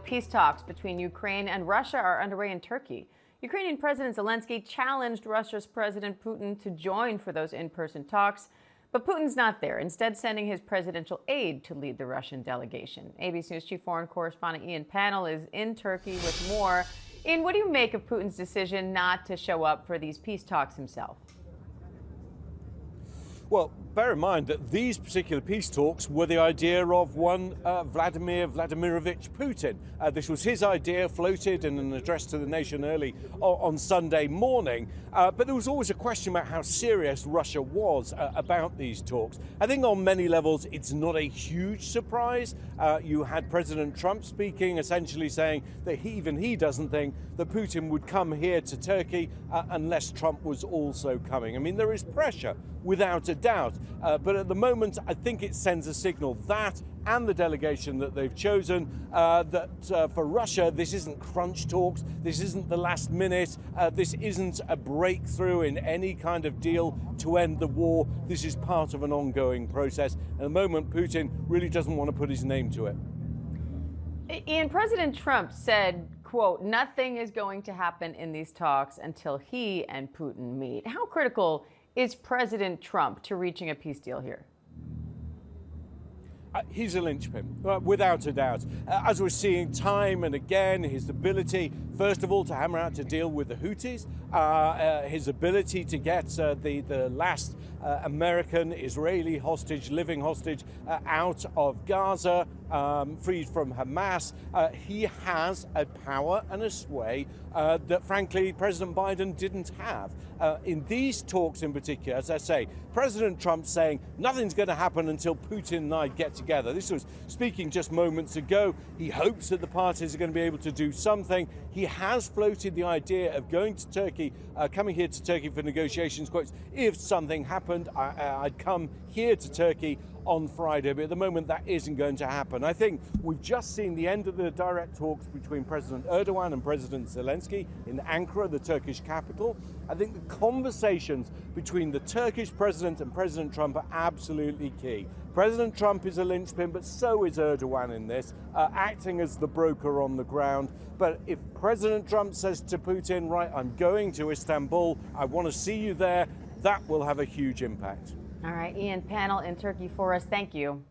Peace talks between Ukraine and Russia are underway in Turkey. Ukrainian President Zelensky challenged Russia's President Putin to join for those in-person talks, but Putin's not there, instead sending his presidential aide to lead the Russian delegation. ABC News Chief Foreign Correspondent Ian Pannell is in Turkey with more. Ian, what do you make of Putin's decision not to show up for these peace talks himself? Well, bear in mind that these particular peace talks were the idea of one Vladimir Vladimirovich Putin. This was his idea, floated in an address to the nation early on Sunday morning. But there was always a question about how serious Russia was about these talks. I think on many levels it's not a huge surprise. You had President Trump speaking, essentially saying that even he doesn't think that Putin would come here to Turkey unless Trump was also coming. I mean, there is pressure, without a doubt. But at the moment, I think it sends a signal, that and the delegation that they've chosen, that for Russia, this isn't crunch talks, this isn't the last minute, this isn't a breakthrough in any kind of deal to end the war. This is part of an ongoing process. At the moment, Putin really doesn't want to put his name to it. Ian, President Trump said, quote, nothing is going to happen in these talks until he and Putin meet. How critical is President Trump to reaching a peace deal here? He's a linchpin, without a doubt. As we're seeing time and again, his ability, first of all, to hammer out to deal with the Houthis, his ability to get the last American Israeli hostage, living hostage, out of Gaza, freed from Hamas. He has a power and a sway that, frankly, President Biden didn't have. In these talks in particular, as I say, President Trump saying nothing's going to happen until Putin and I get together. This was speaking just moments ago. He hopes that the parties are going to be able to do something. He has floated the idea of going to Turkey, coming here to Turkey for negotiations. Quotes, if something happened, I'd come here to Turkey on Friday, but at the moment that isn't going to happen. I think we've just seen the end of the direct talks between President Erdogan and President Zelensky in Ankara, the Turkish capital. I think the conversations between the Turkish president and President Trump are absolutely key. President Trump is a linchpin, but so is Erdogan in this, acting as the broker on the ground. But if President Trump says to Putin, right, I'm going to Istanbul, I want to see you there, that will have a huge impact. All right, Ian Pannell in Turkey for us. Thank you.